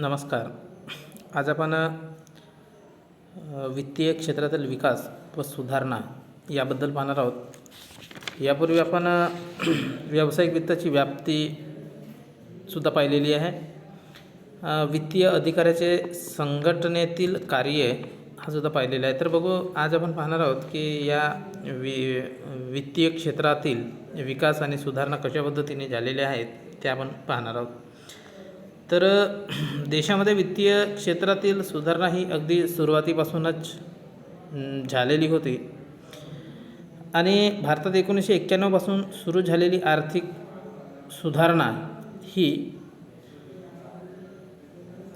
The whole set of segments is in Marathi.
नमस्कार. आज आपण वित्तीय क्षेत्रातील विकास व सुधारणा याबद्दल पाहणार आहोत. यापूर्वी आपण व्यावसायिक वित्ताची व्याप्तीसुद्धा पाहिलेली आहे. वित्तीय अधिकाऱ्याचे संघटनेतील कार्य हा सुद्धा पाहिलेला आहे. तर बघू, आज आपण पाहणार आहोत की या वित्तीय क्षेत्रातील विकास आणि सुधारणा कशा पद्धतीने झालेल्या आहेत ते आपण पाहणार आहोत. तर देशामध्ये वित्तीय क्षेत्रातील सुधारणा ही अगदी सुरुवातीपासूनच झालेली होती आणि भारतात 1991 पासून सुरू झालेली आर्थिक सुधारणा ही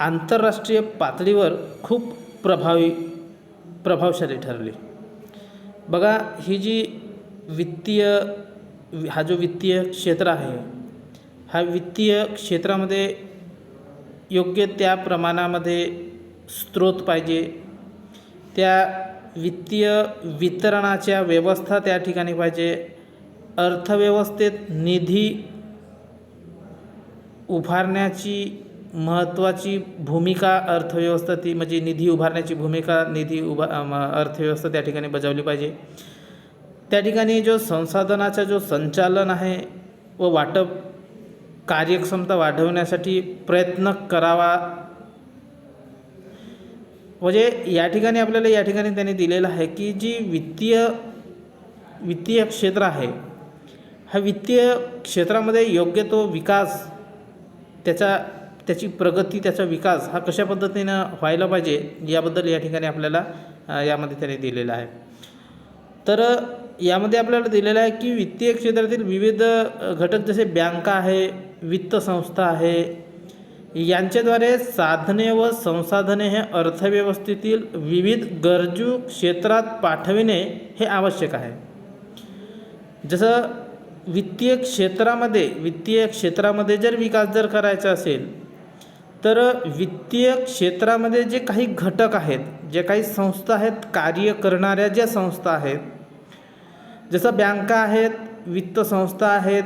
आंतरराष्ट्रीय पातळीवर खूप प्रभावशाली ठरली. बघा, ही जी हा जो वित्तीय क्षेत्र आहे, हा वित्तीय क्षेत्रामध्ये योग्य त्या प्रमाणामध्ये स्रोत पाहिजे, त्या वित्तीय वितरणाच्या व्यवस्था त्या ठिकाणी पाहिजे, अर्थव्यवस्थेत निधी उभारण्याची महत्त्वाची भूमिका अर्थव्यवस्था ती म्हणजे निधी उभारण्याची भूमिका अर्थव्यवस्था त्या ठिकाणी बजावली पाहिजे. त्या ठिकाणी जो संसाधनाचा जो संचालन आहे व वाटप कार्यक्षमता वाढवण्यासाठी प्रयत्न करावा. म्हणजे या ठिकाणी त्यांनी दिलेलं आहे की जी वित्तीय क्षेत्र आहे, हा वित्तीय क्षेत्रामध्ये योग्य तो विकास, त्याची प्रगती, त्याचा विकास हा कशा पद्धतीनं व्हायला पाहिजे याबद्दल या ठिकाणी आपल्याला यामध्ये त्यांनी दिलेलं आहे. तर यामध्ये आपल्याला दिलेलं आहे की वित्तीय क्षेत्रातील विविध घटक जसे बँका आहे, वित्त संस्था आहे, यांच्याद्वारे साधने व संसाधने हे अर्थव्यवस्थेतील विविध गरजू क्षेत्रात पाठविणे हे आवश्यक आहे. जसं वित्तीय क्षेत्रामध्ये जर विकास जर करायचा असेल तर वित्तीय क्षेत्रामध्ये जे काही घटक आहेत, जे काही संस्था आहेत, कार्य करणाऱ्या ज्या संस्था आहेत, जसं बँका आहेत, वित्त संस्था आहेत,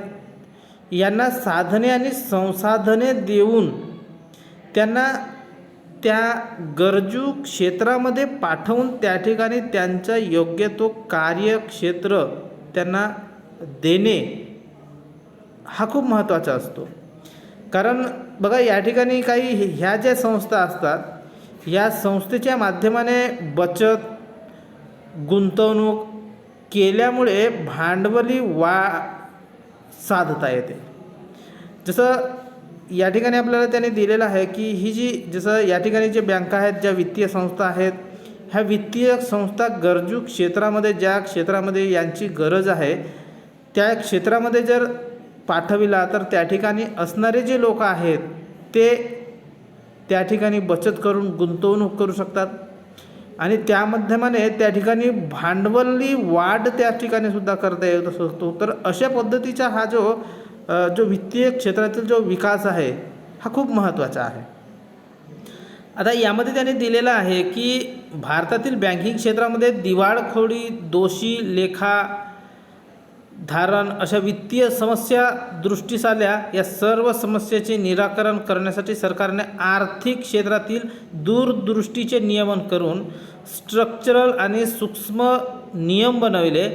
यांना साधने आणि संसाधने देऊन त्यांना त्या गरजू क्षेत्रामध्ये पाठवून त्या ठिकाणी त्यांचा योग्य तो कार्यक्षेत्र त्यांना देणे हा खूप महत्त्वाचा असतो. कारण बघा, या ठिकाणी काही ह्या ज्या संस्था असतात, या संस्थेच्या माध्यमाने बचत गुंतवणूक केल्यामुळे भांडवली साधता येते. जसं या ठिकाणी आपल्याला त्याने दिलेलं आहे की जसं या ठिकाणी जे बँका आहेत, ज्या वित्तीय संस्था आहेत, ह्या वित्तीय संस्था गरजू क्षेत्रामध्ये, ज्या क्षेत्रामध्ये यांची गरज आहे त्या क्षेत्रामध्ये जर पाठविला तर त्या ठिकाणी असणारे जे लोक आहेत ते त्या ठिकाणी बचत करून गुंतवणूक करू शकतात आणि त्या माध्यमाने त्या ठिकाणी भांडवली वाढ त्या ठिकाणी सुद्धा करता येत असतो. तर अशा पद्धतीचा हा जो वित्तीय क्षेत्रातील जो विकास आहे हा खूप महत्त्वाचा आहे. आता यामध्ये त्याने दिलेलं आहे की भारतातील बँकिंग क्षेत्रामध्ये दिवाळखोरी, दोषी लेखा धारण अशा वित्तीय समस्या दृष्टीस आल्या. या सर्व समस्येचे निराकरण करण्यासाठी सरकारने आर्थिक क्षेत्रातील दूरदृष्टीचे नियमन करून स्ट्रक्चरल आणि सूक्ष्म नियम बनविले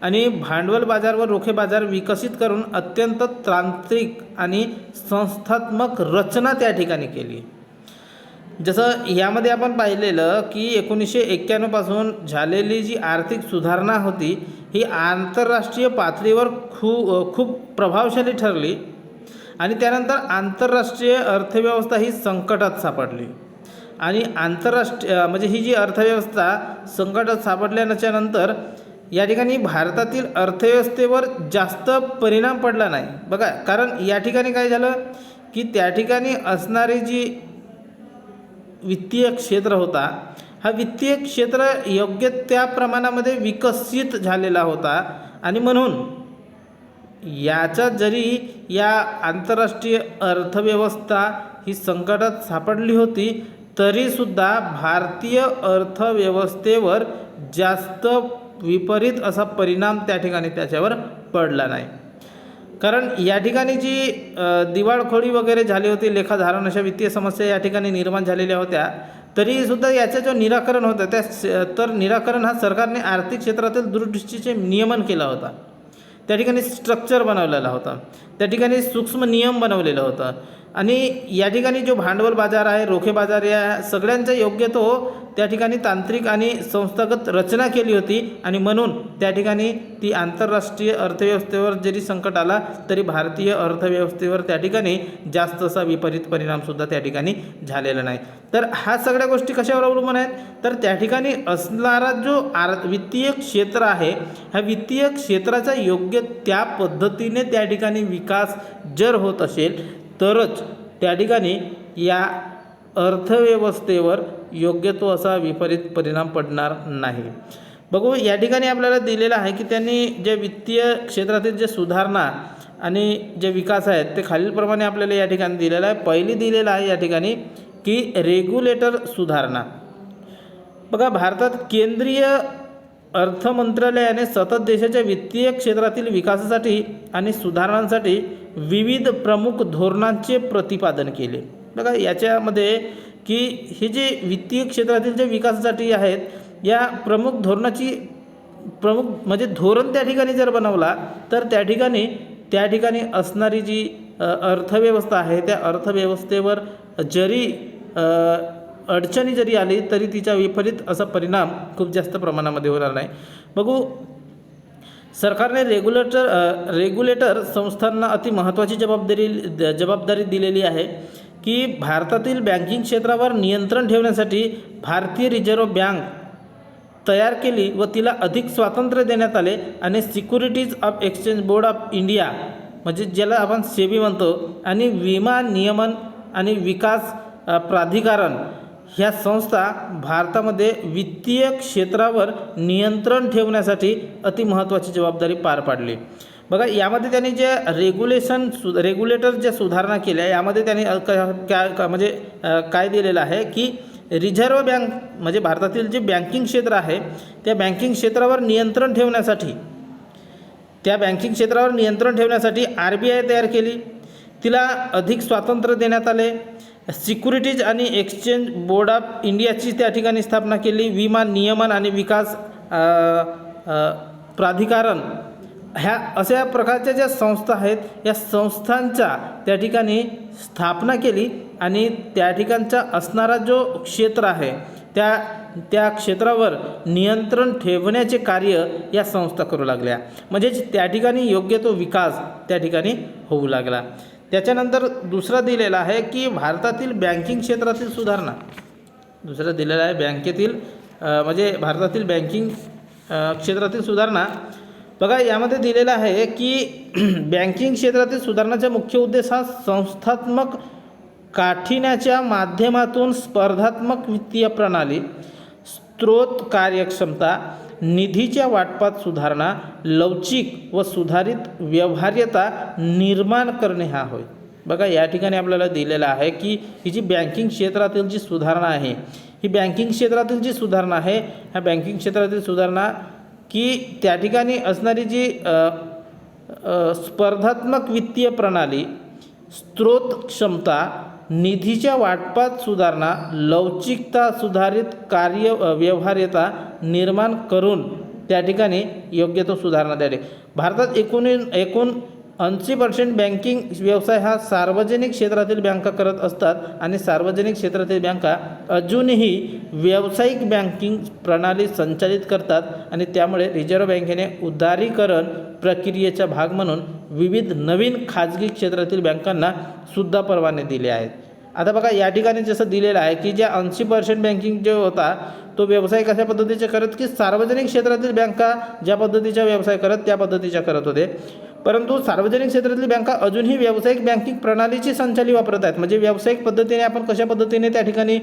आणि भांडवल बाजार व रोखे बाजार विकसित करून अत्यंत तांत्रिक आणि संस्थात्मक रचना त्या ठिकाणी केली. जसं यामध्ये आपण पाहिलेलं की 1991 पासून झालेली जी आर्थिक सुधारणा होती ही आंतरराष्ट्रीय पातळीवर खूप प्रभावशाली ठरली आणि त्यानंतर आंतरराष्ट्रीय अर्थव्यवस्था ही संकटात सापडली आणि म्हणजे ही जी अर्थव्यवस्था संकटात सापडल्याच्या नंतर या ठिकाणी भारतातील अर्थव्यवस्थेवर जास्त परिणाम पडला नाही. बघा, कारण या ठिकाणी काय झालं की त्या ठिकाणी असणारी जी वित्तीय क्षेत्र होता, हा वित्तीय क्षेत्र योग्य त्या प्रमाणामध्ये विकसित झालेला होता आणि म्हणून याचा जरी या आंतरराष्ट्रीय अर्थव्यवस्था ही संकटात सापडली होती तरीसुद्धा भारतीय अर्थव्यवस्थेवर जास्त विपरीत असा परिणाम त्या ठिकाणी त्याच्यावर पडला नाही. कारण या ठिकाणी जी दिवाळखोरी वगैरे झाली होती, लेखाधारण अशा वित्तीय समस्या या ठिकाणी निर्माण झालेल्या होत्या, तरीसुद्धा याचं जो निराकरण होतं तर निराकरण हा सरकारने आर्थिक क्षेत्रातील दूरदृष्टीचे नियमन केला होता. त्या ठिकाणी स्ट्रक्चर बनवलेला होता, त्या ठिकाणी सूक्ष्म नियम बनवलेलं होतं आणि या ठिकाणी जो भांडवल बाजार आहे, रोखे बाजार, या सगळ्यांचा योग्य तो त्या ठिकाणी तांत्रिक आणि संस्थागत रचना केली होती आणि म्हणून त्या ठिकाणी ती आंतरराष्ट्रीय अर्थव्यवस्थेवर जरी संकट आला तरी भारतीय अर्थव्यवस्थेवर त्या ठिकाणी जास्त असा विपरीत परिणामसुद्धा त्या ठिकाणी झालेला नाही. तर हा सगळ्या गोष्टी कशावर अवलंबून आहेत, तर त्या ठिकाणी असणारा जो वित्तीय क्षेत्र आहे, ह्या वित्तीय क्षेत्राचा योग्य त्या पद्धतीने त्या ठिकाणी विकास जर होत असेल तरच त्या ठिकाणी या अर्थव्यवस्थेवर योग्य तो असा विपरीत परिणाम पडणार नाही. बघू, या ठिकाणी आपल्याला दिलेलं आहे की त्यांनी जे वित्तीय क्षेत्रातील जे सुधारणा आणि जे विकास आहेत ते खालीलप्रमाणे आपल्याला या ठिकाणी दिलेलं आहे. पहिली दिलेलं आहे या ठिकाणी की रेग्युलेटर सुधारणा. बघा, भारतात केंद्रीय अर्थ मंत्रालयाने सतत देशाच्या वित्तीय क्षेत्रातील विकासासाठी आणि सुधारणांसाठी विविध प्रमुख धोरणांचे प्रतिपादन केले. बघा, याच्यामध्ये की हे जे वित्तीय क्षेत्रातील जे विकासासाठी आहेत, या प्रमुख म्हणजे धोरण त्या ठिकाणी जर बनवला तर त्या ठिकाणी असणारी जी अर्थव्यवस्था आहे त्या अर्थव्यवस्थेवर जरी अडचणी जरी आली तरी तिचा विपरीत असा परिणाम खूप जास्त प्रमाणामध्ये होणार नाही. बघू, सरकारने रेग्युलेटर संस्थांना अति महत्त्वाची जबाबदारी दिलेली आहे की भारतातील बँकिंग क्षेत्रावर नियंत्रण ठेवण्यासाठी भारतीय रिझर्व्ह बँक तयार केली व तिला अधिक स्वातंत्र्य देण्यात आले आणि securities of exchange board of India, म्हणजे ज्याला आपण सेबी म्हणतो, आणि विमा नियमन आणि विकास प्राधिकरण ह्या संस्था भारतामध्ये वित्तीय क्षेत्रावर नियंत्रण ठेवण्यासाठी अतिमहत्त्वाची जबाबदारी पार पाडली. बघा, यामध्ये त्यांनी जे रेग्युलेटर ज्या सुधारणा केल्या यामध्ये त्यांनी काय दिलेलं आहे की रिझर्व्ह बँक म्हणजे भारतातील जे बँकिंग क्षेत्र आहे त्या बँकिंग क्षेत्रावर नियंत्रण ठेवण्यासाठी RBI तयार केली, तिला अधिक स्वातंत्र्य देण्यात आले. सिक्युरिटीज आणि एक्सचेंज बोर्ड ऑफ इंडियाची त्या ठिकाणी स्थापना केली. विमा नियमन आणि विकास प्राधिकरण ह्या अशा प्रकारच्या ज्या संस्था आहेत या संस्थांचा त्या ठिकाणी स्थापना केली आणि त्या ठिकाणचा असणारा जो क्षेत्र आहे त्या क्षेत्रावर नियंत्रण ठेवण्याचे कार्य या संस्था करू लागल्या. म्हणजेच त्या ठिकाणी योग्य तो विकास त्या ठिकाणी होऊ लागला. त्याच्यानंतर दुसरा दिलेला आहे की भारतातील बँकिंग क्षेत्रातील सुधारणा. दुसरा दिलेला आहे भारतातील बँकिंग क्षेत्रातील सुधारणा. बघा, यामध्ये दिलेलं आहे की बँकिंग क्षेत्रातील सुधारणाचा मुख्य उद्देश हा संस्थात्मक काठिण्याच्या माध्यमातून स्पर्धात्मक वित्तीय प्रणाली, स्त्रोत कार्यक्षमता, निधीच्या वाटपात सुधारणा, लवचिक व सुधारित व्यवहार्यता निर्माण करणे हा होय. बघा, या ठिकाणी आपल्याला दिलेलं आहे की ही जी बँकिंग क्षेत्रातील जी सुधारणा आहे, ही बँकिंग क्षेत्रातील जी सुधारणा आहे, ह्या बँकिंग क्षेत्रातील सुधारणा की त्या ठिकाणी असणारी जी स्पर्धात्मक वित्तीय प्रणाली, स्त्रोत क्षमता, निधीच्या वाटपात सुधारणा, लवचिकता, सुधारित व्यवहार्यता निर्माण करून त्या ठिकाणी योग्य तो सुधारणा द्यावी. भारतात एकूण 80% बँकिंग व्यवसाय हा सार्वजनिक क्षेत्रातील बँका करत असतात आणि सार्वजनिक क्षेत्रातील बँका अजूनही व्यावसायिक बँकिंग प्रणाली संचालित करतात आणि त्यामुळे रिझर्व्ह बँकेने उदारीकरण प्रक्रियेचा भाग म्हणून विविध नवीन खाजगी क्षेत्रातील बँकांना सुद्धा परवाने दिले आहेत. आता बघा, या ठिकाणी जसं दिलेलं आहे की ज्या 80% बँकिंग जो होता तो व्यवसाय कशा पद्धतीचे करत की सार्वजनिक क्षेत्रातील बँका ज्या पद्धतीचा व्यवसाय करत त्या पद्धतीच्या करत होते, परंतु सार्वजनिक क्षेत्रातील बँका अजूनही व्यावसायिक बँकिंग प्रणालीची संचाली वापरत आहेत. म्हणजे व्यावसायिक पद्धतीने आपण कशा पद्धतीने त्या ठिकाणी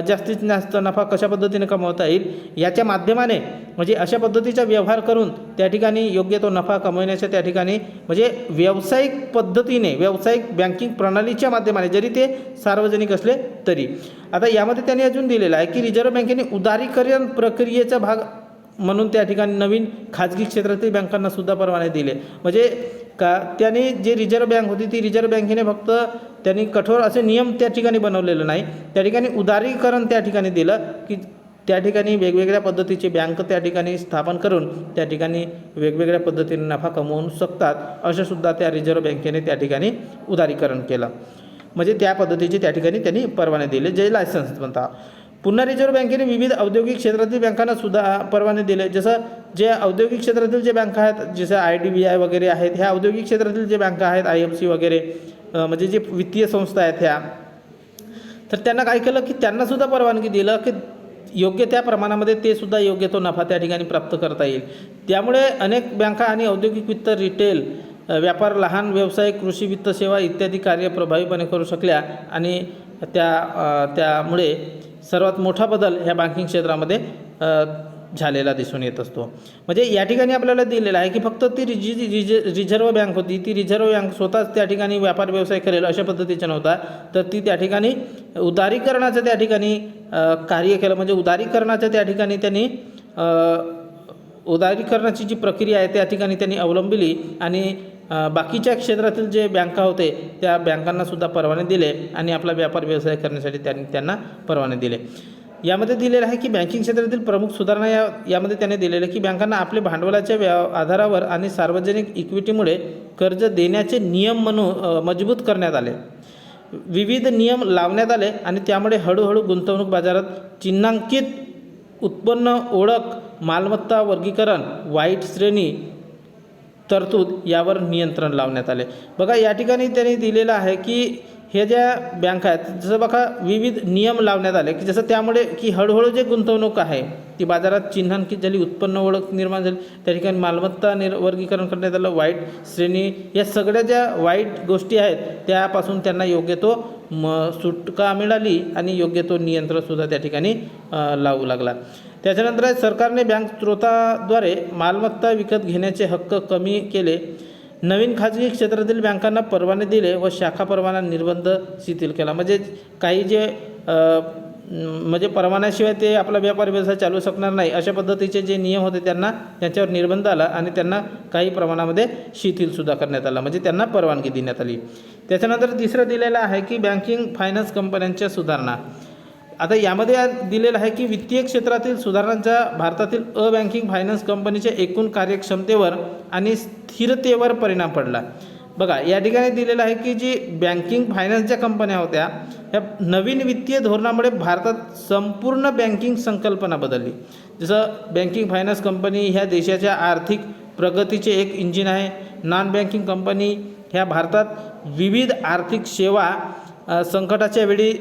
जास्तीत जास्त नफा कशा पद्धतीने कमवता येईल याच्या माध्यमाने, म्हणजे अशा पद्धतीचा व्यवहार करून त्या ठिकाणी योग्य तो नफा कमवण्याच्या त्या ठिकाणी म्हणजे व्यावसायिक पद्धतीने व्यावसायिक बँकिंग प्रणालीच्या माध्यमाने जरी ते सार्वजनिक असले तरी. आता यामध्ये त्यांनी अजून दिलेलं आहे की रिझर्व्ह बँकेने उदारीकरण प्रक्रियेचा भाग म्हणून त्या ठिकाणी नवीन खाजगी क्षेत्रातील बँकांना सुद्धा परवाने दिले. म्हणजे का त्यांनी जे रिझर्व्ह बँक होती ती रिझर्व्ह बँकेने फक्त त्यांनी कठोर असे नियम त्या ठिकाणी बनवलेले नाही, त्या ठिकाणी उदारीकरण त्या ठिकाणी दिलं की त्या ठिकाणी वेगवेगळ्या पद्धतीचे बँक त्या ठिकाणी स्थापन करून त्या ठिकाणी वेगवेगळ्या पद्धतीने नफा कमवू शकतात, असं सुद्धा त्या रिझर्व्ह बँकेने त्या ठिकाणी उदारीकरण केलं. म्हणजे त्या पद्धतीचे त्या ठिकाणी त्यांनी परवाने दिले, जे लायसन्स म्हणतात. पुन्हा रिझर्व्ह बँकेने विविध औद्योगिक क्षेत्रातील बँकांना सुद्धा परवाने दिले. जसं जे औद्योगिक क्षेत्रातील जे बँका आहेत, जसं IDBI वगैरे आहेत, ह्या औद्योगिक क्षेत्रातील जे बँका आहेत, IFC वगैरे म्हणजे जे वित्तीय संस्था आहेत ह्या, तर त्यांना काय केलं की त्यांनासुद्धा परवानगी दिलं की योग्य त्या प्रमाणामध्ये ते सुद्धा योग्य तो नफा त्या ठिकाणी प्राप्त करता येईल. त्यामुळे अनेक बँका आणि औद्योगिक वित्त, रिटेल व्यापार, लहान व्यवसाय, कृषी वित्त सेवा इत्यादी कार्य प्रभावीपणे करू शकल्या आणि त्यामुळे सर्वात मोठा बदल ह्या बँकिंग क्षेत्रामध्ये झालेला दिसून येत असतो. म्हणजे या ठिकाणी आपल्याला दिलेलं आहे की फक्त ती रिझर्व्ह बँक होती, ती रिझर्व्ह बँक स्वतःच त्या ठिकाणी व्यापार व्यवसाय करेल अशा पद्धतीचा नव्हता, तर ती त्या ठिकाणी उदारीकरणाचं त्या ठिकाणी कार्य केलं. म्हणजे उदारीकरणाच्या त्या ठिकाणी त्यांनी उदारीकरणाची जी प्रक्रिया आहे त्या ठिकाणी त्यांनी अवलंबिली आणि बाकीच्या क्षेत्रातील जे बँका होते त्या बँकांनासुद्धा परवाने दिले आणि आपला व्यापार व्यवसाय करण्यासाठी त्यांना परवाने दिले. यामध्ये दिलेलं आहे की बँकिंग क्षेत्रातील प्रमुख सुधारणा यामध्ये त्याने दिलेलं आहे की बँकांना आपले भांडवलाच्या आधारावर आणि सार्वजनिक इक्विटीमुळे कर्ज देण्याचे नियम मजबूत करण्यात आले. विविध नियम लावण्यात आले आणि त्यामुळे हळूहळू गुंतवणूक बाजारात चिन्हांकित उत्पन्न, ओळख, मालमत्ता वर्गीकरण, वाईट श्रेणी तरतूद यावर नियंत्रण लावण्यात आले. बघा या ठिकाणी त्यांनी दिलेलं आहे की हे ज्या बँका आहेत, जसं बघा विविध नियम लावण्यात आले की जसं त्यामुळे की हळूहळू जे गुंतवणूक आहे ती बाजारात चिन्हांकित झाली, उत्पन्न ओळख निर्माण झाली, त्या ठिकाणी मालमत्ता वर्गीकरण करण्यात आलं, वाईट श्रेणी, या सगळ्या ज्या वाईट गोष्टी आहेत त्यापासून त्यांना योग्य तो सुटका मिळाली आणि योग्य तो नियंत्रणसुद्धा त्या ठिकाणी लावू लागला. त्याच्यानंतर सरकारने बँक स्रोताद्वारे मालमत्ता विकत घेण्याचे हक्क कमी केले. नवीन खाजगी क्षेत्रातील बँकांना परवाने दिले व शाखा परवाना निर्बंध शिथिल केला. म्हणजे काही जे म्हणजे परवान्याशिवाय ते आपला व्यापार व्यवसाय चालू शकणार नाही अशा पद्धतीचे जे नियम होते त्यांच्यावर निर्बंध आला आणि त्यांना काही प्रमाणामध्ये शिथिलसुद्धा करण्यात आला, म्हणजे त्यांना परवानगी देण्यात आली. त्याच्यानंतर तिसरं दिलेलं आहे की बँकिंग फायनान्स कंपन्यांच्या सुधारणा. आता यामध्ये दिलेलं आहे की वित्तीय क्षेत्रातील सुधारणांचा भारतातील बँकिंग फायनान्स कंपनीच्या एकूण कार्यक्षमतेवर आणि स्थिरतेवर परिणाम पडला. बघा या ठिकाणी दिलेलं आहे की जी बँकिंग फायनान्सच्या कंपन्या होत्या ह्या नवीन वित्तीय धोरणामुळे भारतात संपूर्ण बँकिंग संकल्पना बदलली. जसं बँकिंग फायनान्स कंपनी ह्या देशाच्या आर्थिक प्रगतीचे एक इंजिन आहे. नॉन बँकिंग कंपनी ह्या भारतात विविध आर्थिक सेवा, संकटाच्या वेळी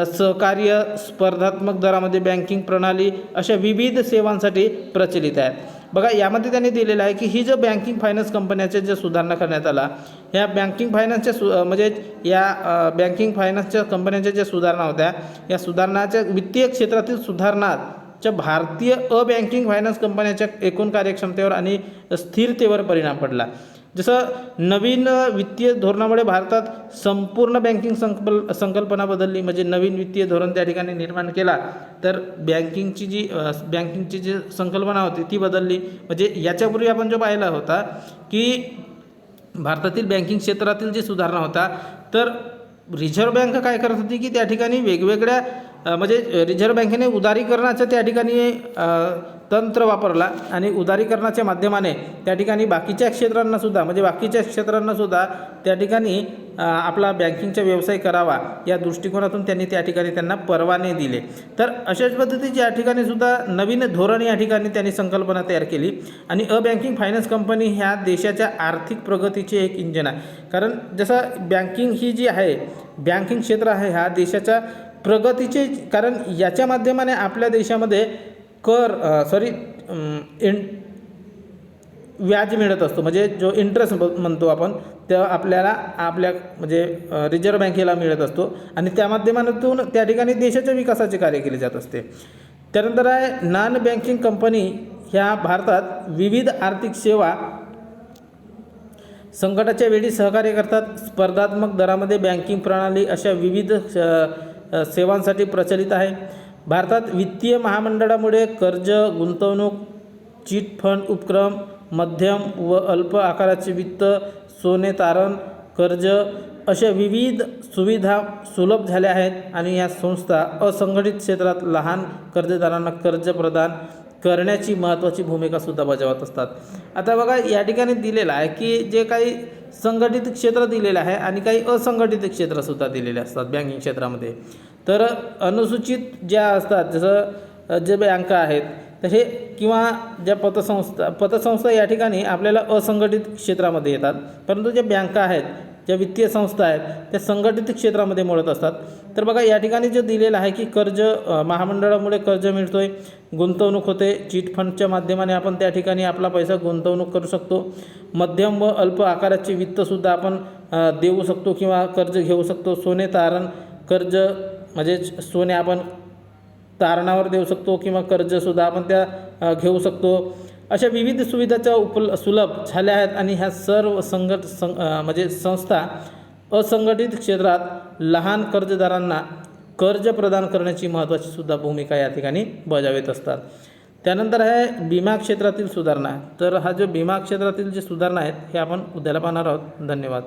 सहकार्य, स्पर्धात्मक दरामध्ये बँकिंग प्रणाली अशा विविध सेवांसाठी प्रचलित आहेत. बघा यामध्ये त्यांनी दिलेलं आहे की ही जो बँकिंग फायनान्स कंपन्याच्या ज्या सुधारणा करण्यात आला, ह्या बँकिंग फायनान्सच्या म्हणजे या बँकिंग फायनान्सच्या कंपन्यांच्या ज्या सुधारणा होत्या, या सुधारणाच्या वित्तीय क्षेत्रातील सुधारणाच्या भारतीय बँकिंग फायनान्स कंपन्याच्या एकूण कार्यक्षमतेवर आणि स्थिरतेवर परिणाम पडला. जसं नवीन वित्तीय धोरणामुळे भारतात संपूर्ण बँकिंग संकल्पना बदलली. म्हणजे नवीन वित्तीय धोरण त्या ठिकाणी निर्माण केला तर बँकिंगची जी संकल्पना होती ती बदलली. म्हणजे याच्यापूर्वी आपण जो पाहिला होता की भारतातील बँकिंग क्षेत्रातील जी सुधारणा होता तर रिझर्व्ह बँक काय करत होती की त्या ठिकाणी वेगवेगळ्या म्हणजे रिझर्व्ह बँकेने उदारीकरणाचं त्या ठिकाणी तंत्र वापरला आणि उदारीकरणाच्या माध्यमाने त्या ठिकाणी बाकीच्या क्षेत्रांनासुद्धा त्या ठिकाणी आपला बँकिंगचा व्यवसाय करावा या दृष्टिकोनातून त्या ठिकाणी त्यांना परवाने दिले. तर अशाच पद्धतीची या ठिकाणी सुद्धा नवीन धोरण या ठिकाणी त्यांनी संकल्पना तयार केली आणि बँकिंग फायनान्स कंपनी ह्या देशाच्या आर्थिक प्रगतीचे एक इंजिन आहे. कारण जसं बँकिंग ही जी आहे, बँकिंग क्षेत्र आहे ह्या देशाच्या प्रगतीचे, कारण याच्या माध्यमाने आपल्या देशामध्ये व्याज मिळत असतो, म्हणजे जो इंटरेस्ट म्हणतो आपण, त्या आपल्या म्हणजे रिझर्व्ह बँकेला मिळत असतो आणि त्या माध्यमातून त्या ठिकाणी देशाच्या विकासाचे कार्य केले जात असते. त्यानंतर आहे नॉन बँकिंग कंपनी ह्या भारतात विविध आर्थिक सेवा, संकटाच्या वेळी सहकार्य करतात, स्पर्धात्मक दरामध्ये बँकिंग प्रणाली अशा विविध सेवांसाठी प्रचलित आहे. भारतात वित्तीय महामंडळामुळे कर्ज, गुंतवणूक, चिट फंड उपक्रम, मध्यम व अल्प आकाराचे वित्त, सोने तारण कर्ज अशा विविध सुविधा सुलभ झाल्या आहेत आणि या संस्था असंघटित क्षेत्रात लहान कर्जदारांना कर्ज प्रदान करण्याची महत्त्वाची भूमिकासुद्धा बजावत असतात. आता बघा या ठिकाणी दिलेलं आहे की जे काही संघटित क्षेत्र दिलेलं आहे आणि काही असंघटित क्षेत्रसुद्धा दिलेले असतात बँकिंग क्षेत्रामध्ये. तर अनुसूचित ज्या असतात जसं जे बँका आहेत तर हे किंवा ज्या पतसंस्था या ठिकाणी आपल्याला असंघटित क्षेत्रामध्ये येतात, परंतु ज्या बँका आहेत ज्या वित्तीय संस्था आहेत त्या संघटित क्षेत्रामध्ये मोडत असतात. तर बघा या ठिकाणी जे दिलेलं आहे की कर्ज महामंडळामुळे कर्ज मिळतोय, गुंतवणूक होते, चिट फंडच्या माध्यमाने आपण त्या ठिकाणी आपला पैसा गुंतवणूक करू शकतो, मध्यम व अल्प आकाराचे वित्तसुद्धा आपण देऊ शकतो किंवा कर्ज घेऊ शकतो, सोने तारण कर्ज म्हणजे सोने आपण तारणावर देऊ शकतो किंवा कर्जसुद्धा आपण त्या घेऊ शकतो. अशा विविध सुविधाच्या सुलभ झाल्या आहेत आणि ह्या सर्व म्हणजे संस्था असंघटित क्षेत्रात लहान कर्जदारांना कर्ज प्रदान करण्याची महत्त्वाची सुद्धा भूमिका या ठिकाणी बजावत असतात. त्यानंतर आहे विमा क्षेत्रातील सुधारणा. तर हा जो विमा क्षेत्रातील जे सुधारणा आहेत हे आपण उद्याला पाहणार आहोत. धन्यवाद.